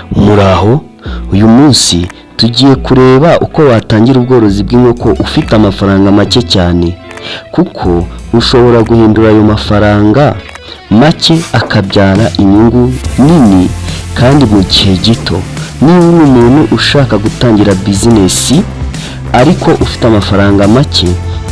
Muraho, uyu munsi tugiye kureba uko watangira ubworozi bw'inkoko ufite amafaranga make cyane, kuko ushobora guhindura ayo mafaranga make akabyara inyungu nini kandi mu gihe gito. Niba uri umuntu ushaka gutangira bizinesi ariko ufite amafaranga make,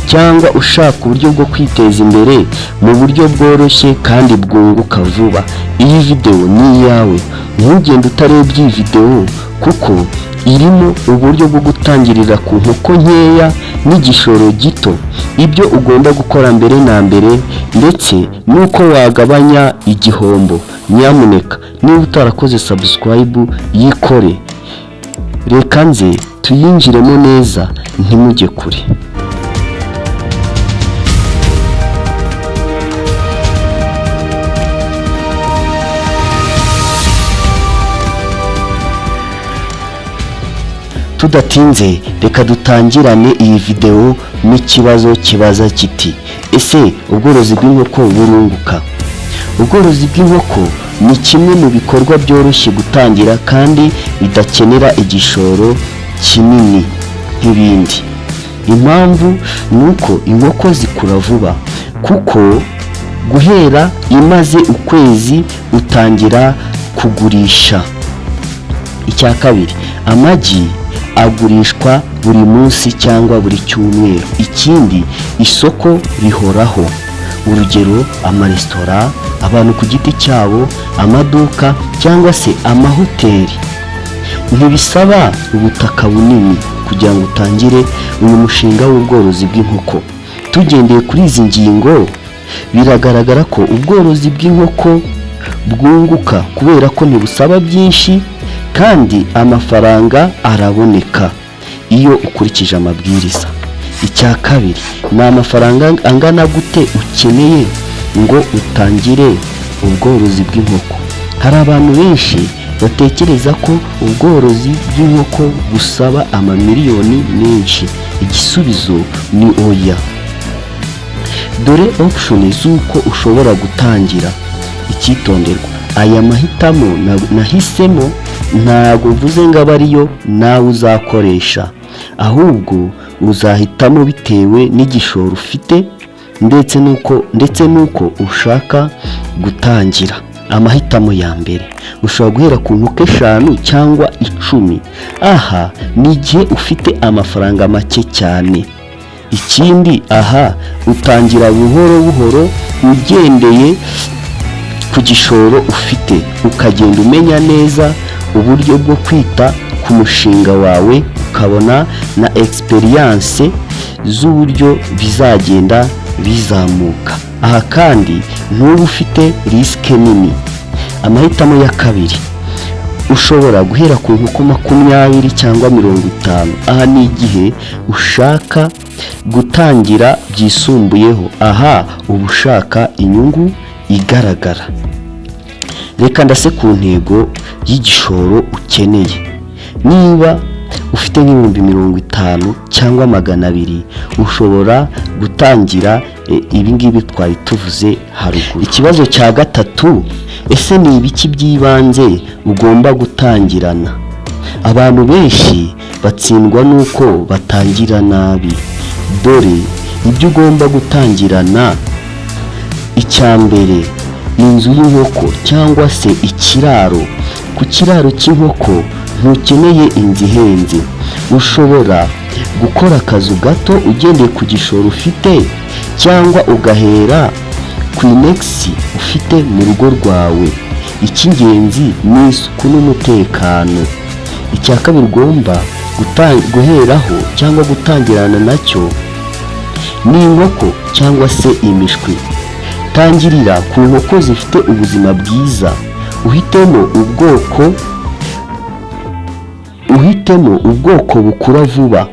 cyangwa ushaka uburyo bwo kwiteza imbere mu buryo bworoshye kandi bwunguka vuba, iyi video ni iyawe. Ntugende utarebye iyi video kuko irimo uburyo bwo gutangirira ku nkoko nkeya n'igishoro gito, ibyo ugomba gukora mbere na mbere, ndetse n'uko wagabanya igihombo. Nyamuneka niba utarakoze subscribe yikore. Reka nze tuyinjiremo neza, ntimujye kure. Tudatinze reka dutangirane iyi video n'ikibazo kibaza kiti: ese ubworozi bw'inkoko burunguka? Ubworozi bw'inkoko ni kimwe mu bikorwa byoroshye gutangira kandi bidakenera igishoro kinini nk'ibindi. Impamvu ni uko inkoko zikura vuba, kuko guhera imaze ukwezi utangira kugurisha. Icya kabiri, amagi agurishwa buri munsi cyangwa buri cyumweru. Ikindi, isoko rihoraho, urugero amaresitora, abantu ku giti cyabo, amaduka cyangwa se amahoteli. Ntibisaba ubutaka bunini kugira ngo utangire uyu mushinga w'ubworozi bw'inkoko. Tugendeye kuri izi ngingo, biragaragara ko ubworozi bw'inkoko bwunguka kubera ko ntibusaba byinshi kandi amafaranga araboneka iyo ukurikije amabwiriza. Icya kabiri, ni amafaranga angana gute ukeneye ngo utangire ubworozi bw'inkoko? Hari abantu benshi batekereza ko ubworozi bw'inkoko busaba amamiliyoni menshi. Igisubizo ni oya. Dore option z'uko ushobora gutangira. Icyitonderwa, aya mahitamo nahisemo ntabwo mvuze ngo abe ariyo nawe uzakoresha, ahubwo uzahitamo bitewe n'igishoro ufite ndetse n'uko ushaka gutangira. Amahitamo ya mbere, ushobora guhera ku nkoko 5 cyangwa 10. Aha ni igihe ufite amafaranga make cyane. Ikindi, aha utangira buhoro buhoro ugendeye ku gishoro ufite, ukagenda umenya neza uburyo bwo kwita ku mushinga wawe, ukabona na experience z'uburyo bizagenda bizamuka. Aha kandi ntuba ufite risk nini. Amahitamo ya kabiri, ushobora guhera ku nkoko 20 cyangwa 50. Aha ni igihe ushaka gutangira byisumbuyeho. Aha uba ushaka inyungu igaragara. Reka ndase ku ntego y'igishoro ukeneye. Niba ufite nk'ibihumbi 50 cyangwa 200, ushobora gutangira ibi ngibi twari tuvuze haruguru. Ikibazo cya gatatu, ese ni ibiki by'ibanze ugomba gutangirana? Abantu benshi batsindwa nuko batangira nabi. Dore ibyo ugomba gutangirana. Icya mbere, inzu y'inkoko cyangwa se ikiraro. Ku kiraro cy'inkoko ntukeneye inzu ihenze. Ushobora gukora akazu gato ugendeye ku gishoro ufite, cyangwa ugahera ku inegisi ufite mu rugo rwawe. Icy'ingenzi ni isuku n'umutekano. Icya kabiri ugomba guheraho cyangwa gutangirana nacyo ni inkoko cyangwa se imishwi. Tangirira ku nkoko zifite ubuzima bwiza. Uhitemo ubwoko bukura vuba,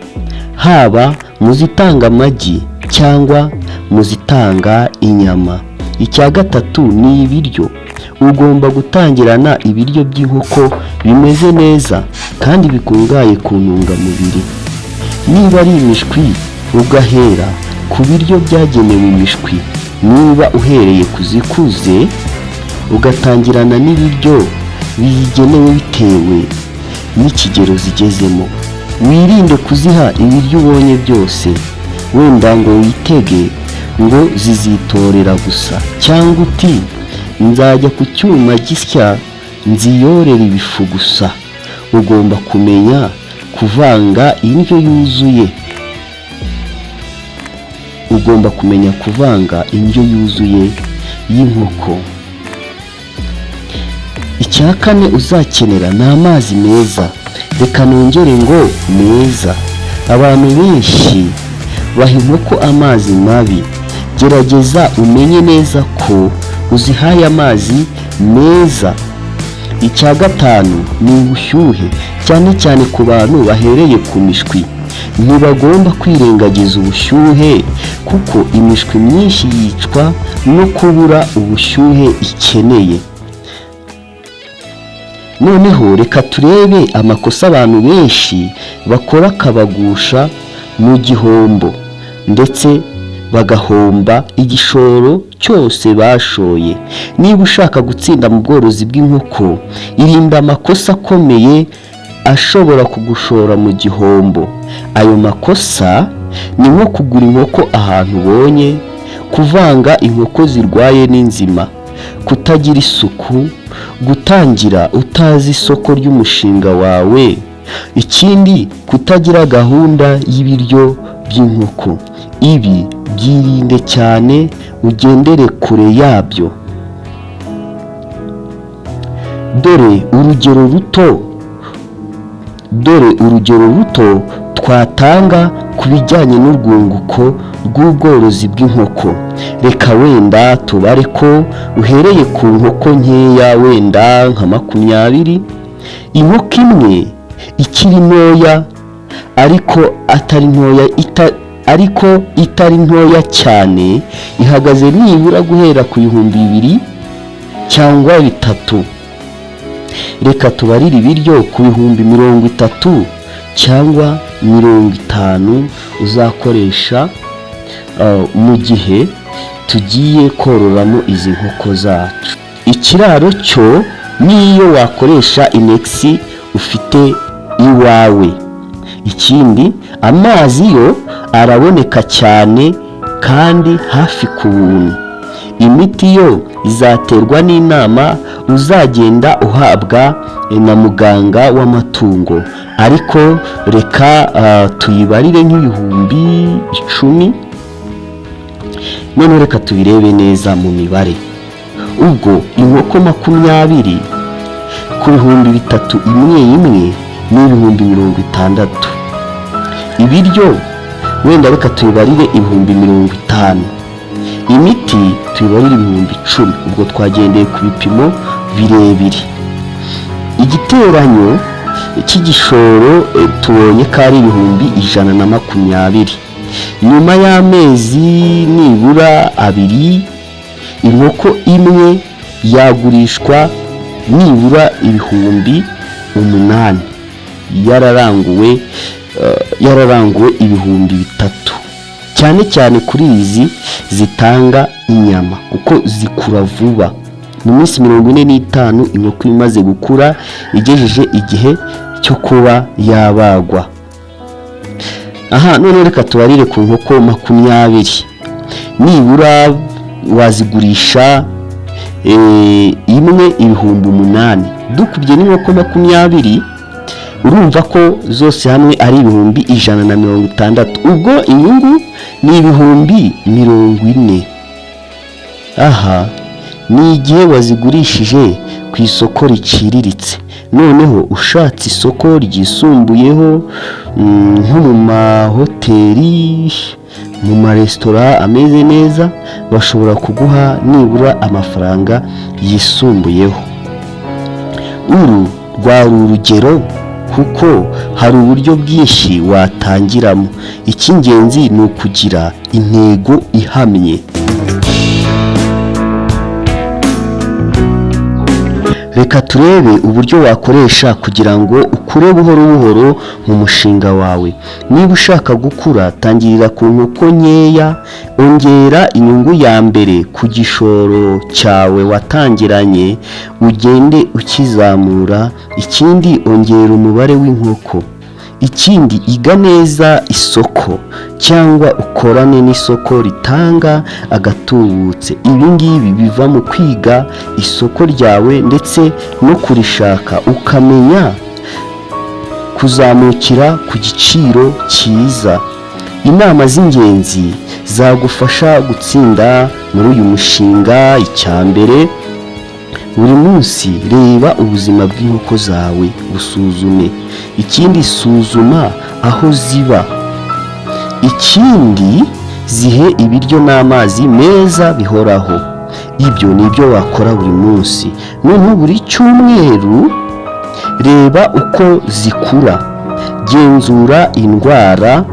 haba mu zitanga amagi cyangwa mu zitanga inyama. Icya gatatu ni ibiryo. Ugomba gutangirana ibiryo by'inkoko bimeze neza kandi bikungahaye ku ntungamubiri. Niba ari imishwi, ugahera ku biryo byagenewe imishwi. Niba uhereye kuzikuze, ugatangirana n'ibiryo bigenewe bitewe n'ikigero zigezemo. Wirinde kuziha ibiryo ubonye byose, wenda ngo witege ngo zizitorera gusa, cyangwa uti nzajya ku cyuma gisya nziyorera ibifu gusa. Ugomba kumenya kuvanga indyo yuzuye. Ugomba kumenya kuvanga indyo yuzuye y'inkoko. Icya kane uzakenera ni amazi meza. Reka nongere ngo meza. Abantu benshi baha inkoko amazi mabi. Gerageza umenye neza ko uzihaye amazi meza. Icya gatanu ni ubushyuhe, cyane cyane ku bantu bahereye ku mishwi. Ntibagomba kwirengagiza ubushyuhe kuko imishwi myinshi yicwa no kubura ubushyuhe ikeneye. Noneho reka turebe amakosa abantu benshi bakora akabagusha mu gihombo ndetse bagahomba igishoro cyose bashoye. Niba ushaka gutsinda mu bworozi bw'inkoko, irinda amakosa akomeye ashobora kugushora mu gihombo. Ayo makosa ni nko kugura inkoko ahantu ubonye, kuvanga inkoko zirwaye n'inzima, kutagira isuku, gutangira utazi isoko ry'umushinga wawe. Ikindi, kutagira gahunda y'ibiryo by'inkoko. Ibi byirinde cyane, ugendere kure yabyo. Dore urugero ruto twatanga ku bijyanye n'urwunguko rw'ubworozi bw'inkoko. Reka wenda tubare ko uhereye ku nkoko nkeya, wenda nka 20. Inkoko imwe ikiri ntoya ariko itari ntoya cyane, ihagaze nibura guhera ku 2,000 cyangwa 3. Reka tubarire ibiryo ku 30,000 cyangwa 50 uzakoresha mu gihe tugiye kororamo izi nkoko zacu. Ikiraro cyo niyo wakoresha inexi ufite iwawe. Ikindi, amazi yo araboneka cyane kandi hafi ku buntu. Imiti yo izaterwa n'inama uzagenda uhabwa na muganga w'amatungo, ariko reka tuyibarire nk'ibihumbi 10. None reka tubirebe neza mu mibare. Ubwo inkoko 20 ku 3,000 imwe ni 60,000. Ibiryo wenda reka tubibarire 50,000. Imiti tubibarire 10,000. Ubwo twagendeye ku bipimo birebire. Igiteranyo cy'igishoro tubonye ko ari 120,000. Nyuma y'amezi nibura 2, inkoko imwe yagurishwa nibura 8,000, yararanguwe 3,000, cyane cyane kuri izi zitanga inyama kuko zikura vuba. Mu minsi 45 inkoko imaze gukura, igejeje igihe cyo kuba yabagwa. None reka tubarire ku nkoko 20. Nibura wazigurisha imwe 8,000. Dukubye n'inkoko 20, urumva ko zose hamwe ari 160,000. Ubwo inyungu ni 40,000. Ni igihe wazigurishije ku isoko riciriritse. Noneho ushatse isoko ryisumbuyeho nko mu mahoteli, mu maresitora ameze neza, bashobora kuguha nibura amafaranga yisumbuyeho. Uru rwari urugero kuko hari uburyo bwinshi watangiramo. Icy'ingenzi ni ukugira intego ihamye. Reka turebe uburyo wakoresha kugira ngo ukure buhoro buhoro mu mushinga wawe. Niba ushaka gukura, tangirira ku nkoko nkeya, ongera inyungu ya mbere ku gishoro cyawe watangiranye, ugende ukizamura. Ikindi, ongera umubare w'inkoko. Ikindi, iga neza isoko cyangwa ukorane n'isoko ritanga agatubutse. Ibi ngibi biva mu kwiga isoko ryawe ndetse no kurishaka, ukamenya kuzamukira ku giciro cyiza. Inama z'ingenzi zagufasha gutsinda muri uyu mushinga. Icya mbere, buri munsi reba ubuzima bw'inkoko zawe, busuzume. Ikindi, suzuma aho ziba. Ikindi, zihe ibiryo n'amazi meza bihoraho. Ibyo ni ibyo wakora buri munsi. Noneho buri cyumweru reba uko zikura, genzura indwara.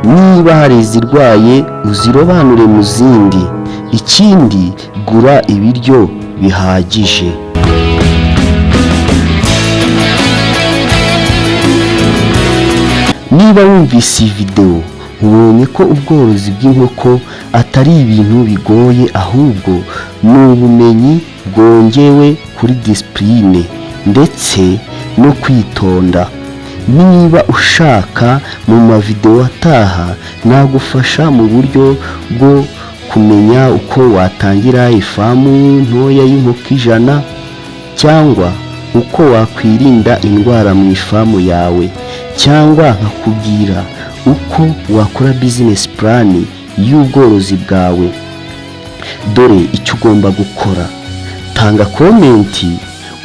Niba hari izirwaye, uzirobanure mu zindi. Ikindi, gura ibiryo bihagije. Niba wumvise iyi video ubonye ko ubworozi bw'inkoko atari ibintu bigoye, ahubwo ni ubumenyi bwongewe kuri disipurine ndetse no kwitonda. Niba ushaka, mu mavideo ataha nagufasha mu buryo bwo kumenya uko watangira ifamu ntoya y'inkoko 100, cyangwa uko wakwirinda indwara mu ifamu yawe, cyangwa nkakubwira uko wakora business plan y'ubworozi bwawe. Dore icyo ugomba gukora: tanga komenti,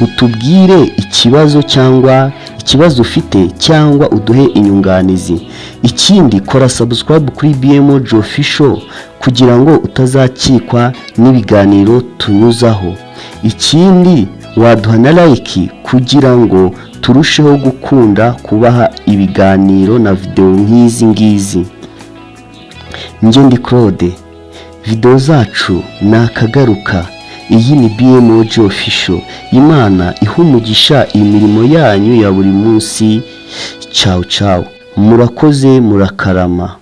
utubwire ikibazo ufite cyangwa uduhe inyunganizi. Ikindi, kora subscribe kuri BMOG Official kugira ngo utazakikwa n'ibiganiro tunyuzaho. Ikindi, waduha na like kugira ngo turusheho gukunda kubaha ibiganiro na video nk'izi ngizi. Njye ndi Claude, video zacu nakagaruka. Iyi ni BMOG Official. Imana ihumugisha imirimo yanyu ya buri munsi. Ciao ciao. Murakoze, murakarama.